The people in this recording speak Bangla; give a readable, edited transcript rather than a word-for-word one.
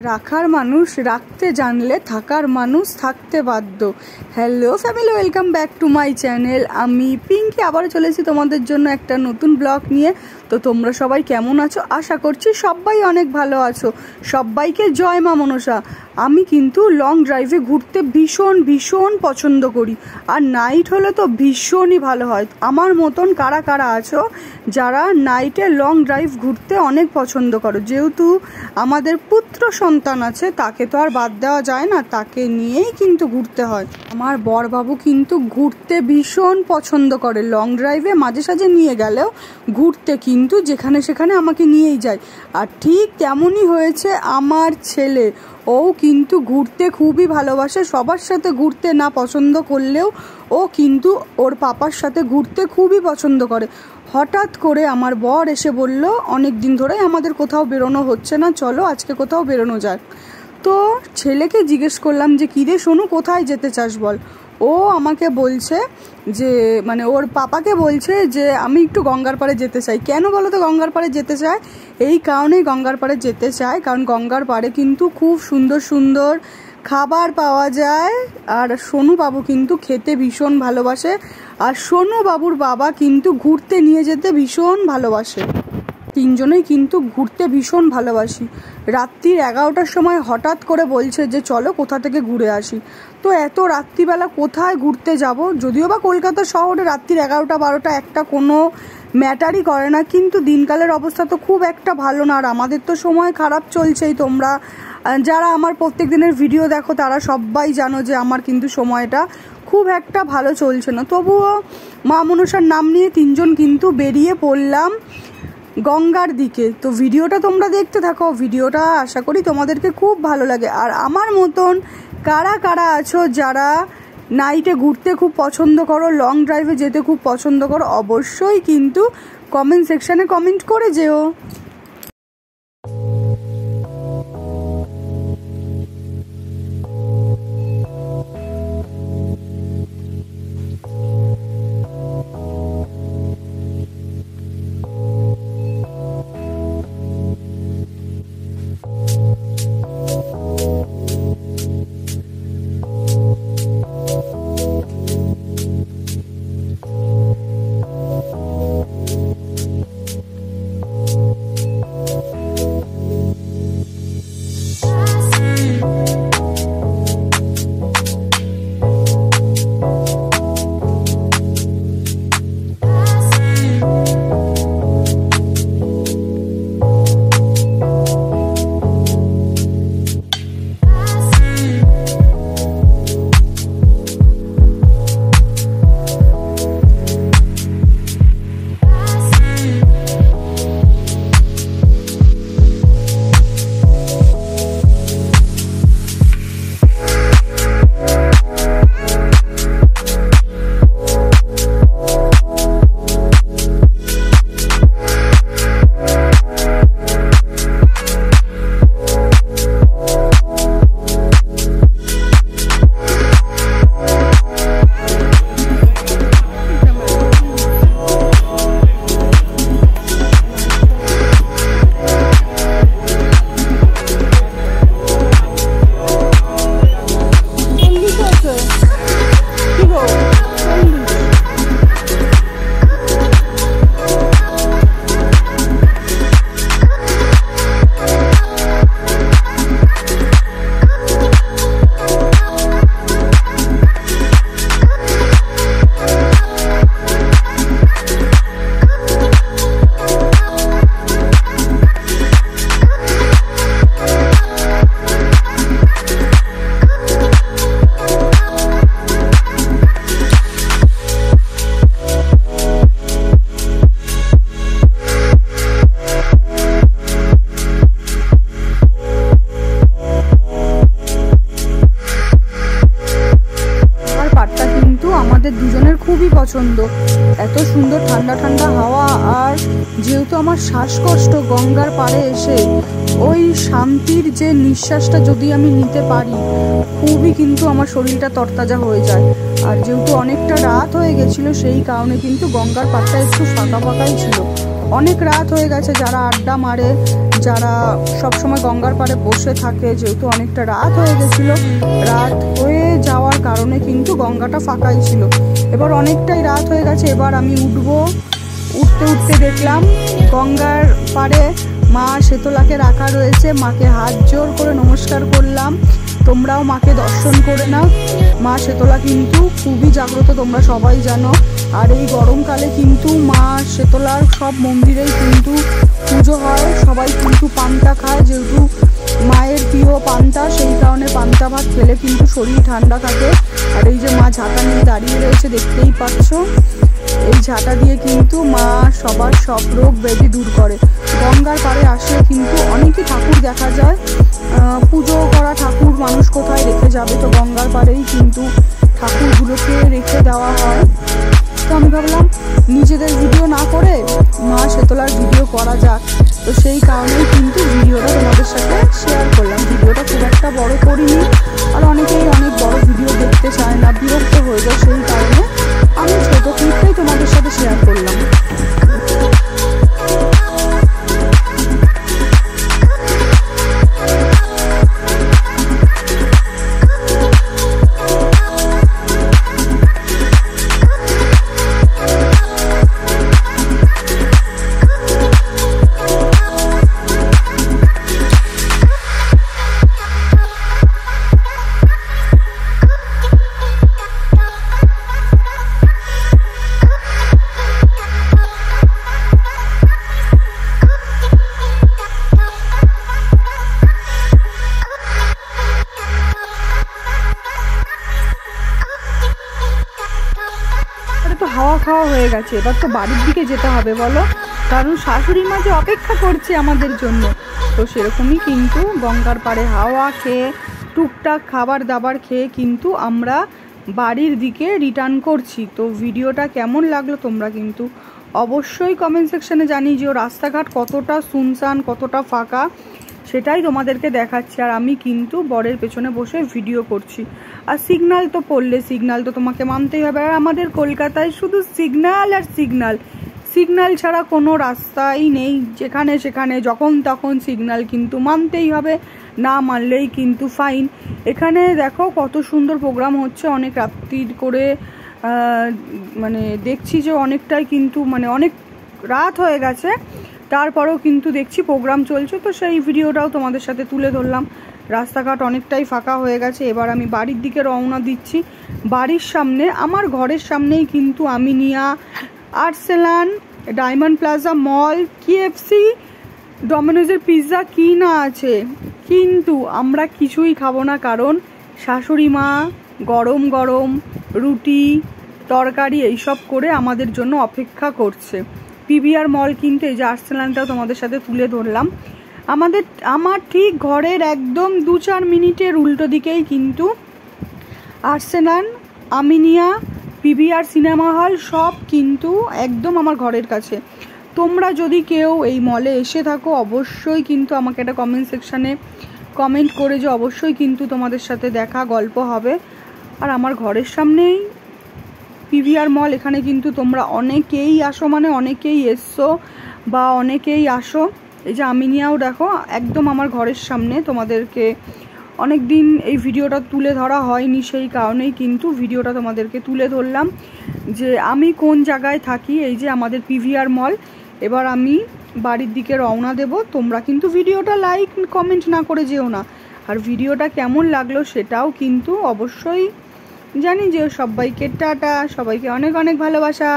রাখার মানুষ রাখতে জানলে থাকার মানুষ থাকতে বাধ্য। Hello family, welcome back to my channel. আমি পিঙ্কি আবারও চলেছি তোমাদের জন্য একটা নতুন ব্লগ নিয়ে। তো তোমরা সবাই কেমন আছো? আশা করছি সবাই অনেক ভালো আছো। সবাইকে জয় মা মনসা। আমি কিন্তু লং ড্রাইভে ঘুরতে ভীষণ পছন্দ করি, আর নাইট হলে তো ভীষণই ভালো হয়। আমার মতন কারা কারা আছো যারা নাইটে লং ড্রাইভ ঘুরতে অনেক পছন্দ করো? যেহেতু আমাদের পুত্র সন্তান আছে, তাকে তো আর বাদ দেওয়া যায় না, তাকে নিয়েই কিন্তু ঘুরতে হয়। আমার বরবাবু কিন্তু ঘুরতে ভীষণ পছন্দ করে। লং ড্রাইভে মাঝে সাঝে নিয়ে গেলেও ঘুরতে কিন্তু যেখানে সেখানে আমাকে নিয়েই যায়। আর ঠিক তেমনই হয়েছে আমার ছেলে, ও কিন্তু ঘুরতে খুবই ভালোবাসে। সবার সাথে ঘুরতে না পছন্দ করলেও ও কিন্তু ওর পাপার সাথে ঘুরতে খুবই পছন্দ করে। হঠাৎ করে আমার বর এসে বলল, অনেক দিন ধরেই আমাদের কোথাও বেরোনো হচ্ছে না, চলো আজকে কোথাও বেরোনো যাক। তো ছেলেকে জিজ্ঞেস করলাম যে কী রে সোনু, কোথায় যেতে চাস বল। ও আমাকে বলছে যে ওর পাপাকে বলছে যে আমি একটু গঙ্গার পাড়ে যেতে চাই। কেন বলো তো গঙ্গার পাড়ে যেতে চায়? এই কারণেই গঙ্গার পাড়ে যেতে চায়, কারণ গঙ্গার পাড়ে কিন্তু খুব সুন্দর সুন্দর খাবার পাওয়া যায়। আর সোনু বাবু কিন্তু খেতে ভীষণ ভালোবাসে, আর সোনু বাবুর বাবা কিন্তু ঘুরতে নিয়ে যেতে ভীষণ ভালোবাসে। তিনজনেই কিন্তু ঘুরতে ভীষণ ভালোবাসি। রাত্রির 11টার সময় হঠাৎ করে বলছে যে চলো কোথা থেকে ঘুরে আসি। তো এত রাত্রিবেলা কোথায় ঘুরতে যাব? যদিও বা কলকাতা শহরে রাত্রির 11টা 12টা একটা কোনো ম্যাটারই করে না, কিন্তু দিনকালের অবস্থা তো খুব একটা ভালো না। আর আমাদের তো সময় খারাপ চলছেই। তোমরা যারা আমার প্রত্যেক দিনের ভিডিও দেখো তারা সবাই জানো যে আমার কিন্তু সময়টা খুব একটা ভালো চলছে না। তবুও মা মনসার নাম নিয়ে তিনজন কিন্তু বেরিয়ে পড়লাম গঙ্গার দিকে। তো ভিডিওটা তোমরা দেখতে থাকো, ভিডিওটা আশা করি তোমাদেরকে খুব ভালো লাগে। আর আমার মতন কারা কারা আছো যারা নাইটে ঘুরতে খুব পছন্দ করো, লং ড্রাইভে যেতে খুব পছন্দ করো, অবশ্যই কিন্তু কমেন্ট সেকশানে কমেন্ট করে যেও। দুজনের খুবই পছন্দ। এত সুন্দর ঠান্ডা ঠান্ডা হাওয়া, আর যেহেতু আমার শ্বাসকষ্ট, গঙ্গার পাড়ে এসে ওই শান্তির যে নিঃশ্বাসটা যদি আমি নিতে পারি, খুবই কিন্তু আমার শরীরটা তরতাজা হয়ে যায়। আর যেহেতু অনেকটা রাত হয়ে গেছিলো, সেই কারণে কিন্তু গঙ্গার পাড়টা একটু ফাঁকা ফাঁকাই ছিল। অনেক রাত হয়ে গেছে, যারা আড্ডা মারে, যারা সবসময় গঙ্গার পাড়ে বসে থাকে, যেহেতু অনেকটা রাত হয়ে গেছিলো, রাত হয়ে যাওয়ার কারণে কিন্তু গঙ্গাটা ফাঁকাই ছিল। এবার অনেকটাই রাত হয়ে গেছে, এবার আমি উঠতে উঠতে দেখলাম গঙ্গার পাড়ে মা শেতলাকে রাখা রয়েছে। মাকে হাত জোর করে নমস্কার করলাম। তোমরাও মাকে দর্শন করে নাও। মা শেতলা কিন্তু খুবই জাগ্রত, তোমরা সবাই জানো। আর এই গরমকালে কিন্তু মা শেতলার সব মন্দিরেই কিন্তু পুজো হয়, সবাই কিন্তু পান্তা খায়, যেহেতু মায়ের প্রিয় পান্তা, সেই কারণে পান্তা ভাত খেলে কিন্তু শরীর ঠান্ডা থাকে। আর এই যে মা ঝাঁটা নিয়ে দাঁড়িয়ে রয়েছে, দেখতেই পাচ্ছ, এই ঝাঁটা দিয়ে কিন্তু মা সবার সব রোগ ব্যাধি দূর করে। গঙ্গার পাড়ে আসলে কিন্তু অনেকই ঠাকুর দেখা যায়, পুজো করা ঠাকুর মানুষ কোথায় রেখে যাবে, তো গঙ্গার পাড়েই কিন্তু ঠাকুরগুলোকে রেখে দেওয়া হয়। তো আমি ভাবলাম নিজেদের ভিডিও না করে মা শেতলার ভিডিও করা যাক, তো সেই কারণেই কিন্তু ভিডিওটা তোমাদের সাথে শেয়ার করলাম। ভিডিওটা খুব একটা বড় করিনি, আর অনেকেই অনেক বড় ভিডিও দেখতে চায় না, বিরক্ত হয়ে যায়, সেই কারণে আমি ছোটো ক্লিপটাই তোমাদের সাথে শেয়ার করলাম। হাওয়া খাওয়া হয়ে গেছে, এবার তো বাড়ির দিকে যেতে হবে বলো, কারণ শাশুড়ি মা যে অপেক্ষা করছে আমাদের জন্য। তো সেরকমই কিন্তু গঙ্গার পাড়ে হাওয়া খেয়ে, টুকটাক খাবার দাবার খেয়ে কিন্তু আমরা বাড়ির দিকে রিটার্ন করছি। তো ভিডিওটা কেমন লাগলো তোমরা কিন্তু অবশ্যই কমেন্ট সেকশানে জানিয়ে যে রাস্তাঘাট কতটা সুনসান, কতটা ফাঁকা, সেটাই তোমাদেরকে দেখাচ্ছি। আর আমি কিন্তু বরের পেছনে বসে ভিডিও করছি। আর সিগন্যাল তো পড়লে, সিগন্যাল তো তোমাকে মানতেই হবে। আর আমাদের কলকাতায় শুধু সিগন্যাল আর সিগন্যাল, সিগন্যাল ছাড়া কোনো রাস্তাই নেই। যেখানে সেখানে যখন তখন সিগন্যাল কিন্তু মানতেই হবে, না মানলেই কিন্তু ফাইন। এখানে দেখো কত সুন্দর প্রোগ্রাম হচ্ছে, অনেক রাত্রির করে, মানে দেখছি যে অনেকটাই কিন্তু অনেক রাত হয়ে গেছে, তারপরেও কিন্তু দেখছি প্রোগ্রাম চলছে। তো সেই ভিডিওটাও তোমাদের সাথে তুলে ধরলাম। রাস্তাঘাট অনেকটাই ফাঁকা হয়ে গেছে, এবার আমি বাড়ির দিকে রওনা দিচ্ছি। বাড়ির সামনে, আমার ঘরের সামনেই কিন্তু আমিনিয়া, আর্সেলান, ডায়মন্ড প্লাজা মল, কেএফসি, ডমিনোজের পিৎজা কি না আছে, কিন্তু আমরা কিছুই খাবো না, কারণ শাশুড়ি মা গরম গরম রুটি তরকারি এইসব করে আমাদের জন্য অপেক্ষা করছে। পিভিআর মল কিন্তু, এই যে আর্সেলানটাও তোমাদের সাথে তুলে ধরলাম। আমার ঠিক ঘরের একদম 2-4 মিনিটের উল্টো দিকেই কিন্তু Arsalan, Aminia, PVR cinema hall সব কিন্তু একদম আমার ঘরের কাছে। তোমরা যদি কেউ এই মলে এসে থাকো, অবশ্যই কিন্তু আমাকে একটা কমেন্ট সেকশানে কমেন্ট করে যে অবশ্যই কিন্তু তোমাদের সাথে দেখা গল্প হবে। আর আমার ঘরের সামনেই পিভিআর মল, এখানে কিন্তু তোমরা অনেকেই আসো, অনেকেই এসছো বা অনেকেই আসো। এই যে আমিনিয়াও দেখো একদম আমার ঘরের সামনে। তোমাদেরকে অনেক দিন এই ভিডিওটা তুলে ধরা হয়নি, সেই কারণেই কিন্তু ভিডিওটা তোমাদেরকে তুলে ধরলাম যে আমি কোন জায়গায় থাকি। এই যে আমাদের পিভিআর মল। এবার আমি বাড়ির দিকে রওনা দেব। তোমরা কিন্তু ভিডিওটা লাইক কমেন্ট না করে যেও না, আর ভিডিওটা কেমন লাগলো সেটাও কিন্তু অবশ্যই জানি যে। সবাইকে টাটা, সবাইকে অনেক অনেক ভালোবাসা।